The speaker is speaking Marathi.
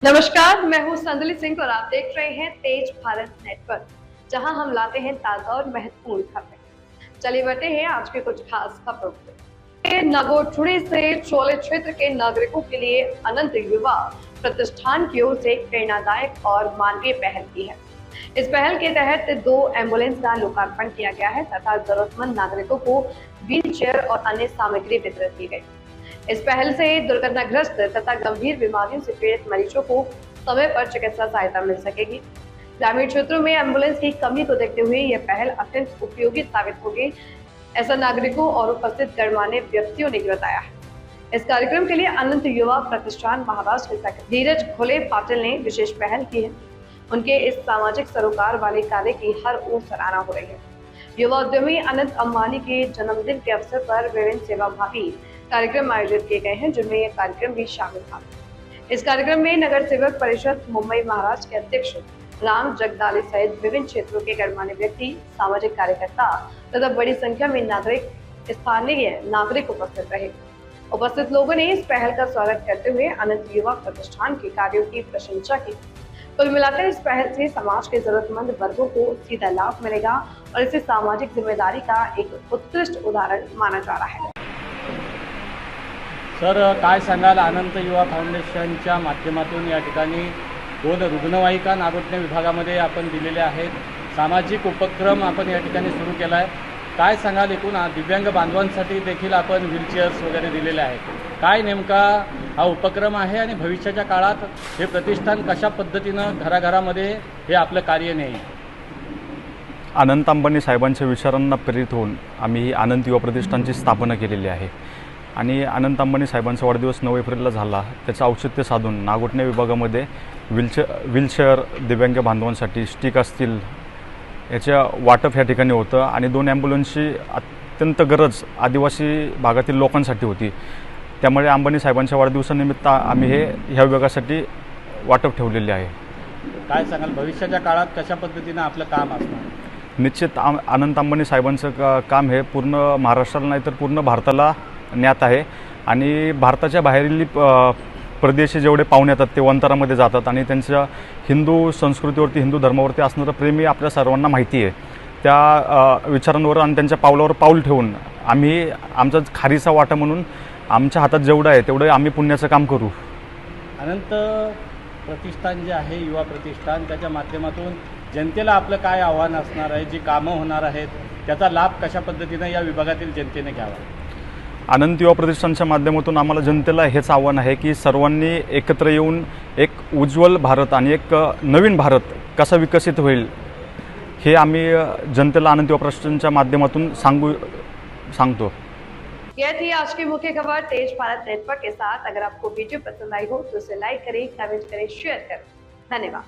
नमस्कार, मैं हूं संदली सिंह और आप देख रहे हैं तेज भारत नेटवर्क, जहां हम लाते हैं ताजा और महत्वपूर्ण खबरें। चलिए बढ़ते हैं आज के कुछ खास खबरों पे। नागोठुड़ी से चोले क्षेत्र के नागरिकों के लिए अनंत युवा प्रतिष्ठान की ओर से प्रेरणादायक और मानवीय पहल की है। इस पहल के तहत 2 एम्बुलेंस का लोकार्पण किया गया है तथा जरूरतमंद नागरिकों को व्हील चेयर और अन्य सामग्री वितरित की गई। इस पहल से दुर्घटनाग्रस्त तथा गंभीर बीमारियों से पीड़ित मरीजों को समय पर चिकित्सा सहायता मिल सकेगी। ग्रामीण क्षेत्रों में एम्बुलेंस की कमी को देखते हुए यह पहल अत्यंत उपयोगी साबित होगी, ऐसा नागरिकों और उपस्थित गणमान्य व्यक्तियों ने बताया है। इस कार्यक्रम के लिए अनंत युवा प्रतिष्ठान महाराष्ट्र के सेक्रेटरी धीरज खोले पाटिल ने विशेष पहल की है। उनके इस सामाजिक सरोकार वाले कार्य की हर ओर सराहना हो रही है। युवा उद्यमी अनंत अंबानी के जन्मदिन के अवसर पर विभिन्न सेवाभावी कार्यक्रम आयोजित किए गए हैं, जिनमें यह कार्यक्रम भी शामिल था। इस कार्यक्रम में नगर सेवक परिषद मुंबई महाराष्ट्र के अध्यक्ष राम जगदाले सहित विभिन्न क्षेत्रों के गणमान्य व्यक्ति, सामाजिक कार्यकर्ता तथा बड़ी संख्या में स्थानीय नागरिक उपस्थित रहे। उपस्थित लोगों ने इस पहल का स्वागत करते हुए अनंत युवा प्रतिष्ठान के कार्यों की प्रशंसा की। कुल मिलाकर इस पहल से समाज के जरूरतमंद वर्गों को सीधा लाभ मिलेगा और इसे सामाजिक जिम्मेदारी का एक उत्कृष्ट उदाहरण माना जा रहा है। सर, काय सांगाल, अनंत युवा फाउंडेशनच्या माध्यमातून या ठिकाणी 2 रुग्णवाहिका नागोठणे विभागामध्ये आपण दिलेल्या आहेत। सामाजिक उपक्रम आपण या ठिकाणी सुरू केला आहे। काय सांगाल, एकूण दिव्यांग बांधवांसाठी देखील आपण व्हीलचेअर्स वगैरे दिलेले आहेत। काय नेमका हा उपक्रम आहे आणि भविष्याच्या काळात हे प्रतिष्ठान कशा पद्धतीनं घराघरामध्ये हे आपलं कार्य नेईल? अनंत अंबानी साहेबांच्या विचारांना प्रेरित होऊन आम्ही ही अनंत युवा प्रतिष्ठानची स्थापना केलेली आहे आणि अनंत अंबानी साहेबांचा वाढदिवस 9 एप्रिलला झाला। त्याचं औचित्य साधून नागोठणे विभागामध्ये व्हीलचेअर दिव्यांग बांधवांसाठी स्टिक असतील याच्या वाटप या ठिकाणी होतं आणि 2 ॲम्ब्युलन्सची अत्यंत गरज आदिवासी भागातील लोकांसाठी होती। त्यामुळे अंबानी साहेबांच्या वाढदिवसानिमित्त आम्ही ह्या विभागासाठी वाटप ठेवलेले आहे। काय सांगाल, भविष्याच्या काळात कशा पद्धतीनं आपलं काम असणार? निश्चित अनंत अंबानी साहेबांचं काम हे पूर्ण महाराष्ट्राला नाही तर पूर्ण भारताला ज्ञात आहे आणि भारताच्या बाहेरील प्रदेश जेवढे पाहुणे येतात ते वंतारामध्ये जातात आणि त्यांच्या हिंदू संस्कृतीवरती, हिंदू धर्मावरती असणारं प्रेमी आपल्या सर्वांना माहिती आहे। त्या विचारांवर आणि त्यांच्या पावलावर पाऊल ठेवून आम्ही आमचा खारीचा वाटा म्हणून आमच्या हातात जेवढं आहे तेवढं आम्ही पुण्याचं काम करू। अनंत प्रतिष्ठान जे आहे, युवा प्रतिष्ठान, त्याच्या माध्यमातून जनतेला आपलं काय आव्हान असणार आहे, जी कामं होणार आहेत त्याचा लाभ कशा पद्धतीनं या विभागातील जनतेने घ्यावा? अनंत युवा प्रतिष्ठानच्या माध्यमातून आम्हाला जनतेला हेच आव्हान आहे की सर्वांनी एकत्र येऊन एक उज्ज्वल भारत आणि एक नवीन भारत कसा विकसित होईल हे आम्ही जनतेला अनंत युवा प्रतिष्ठानच्या माध्यमातून सांगतो। यह थी आज की मुख्य खबर तेज भारत नेटवर्क के साथ। अगर आपको वीडियो पसंद आई हो तो इसे लाइक करें, कमेंट करें, शेयर करें। धन्यवाद।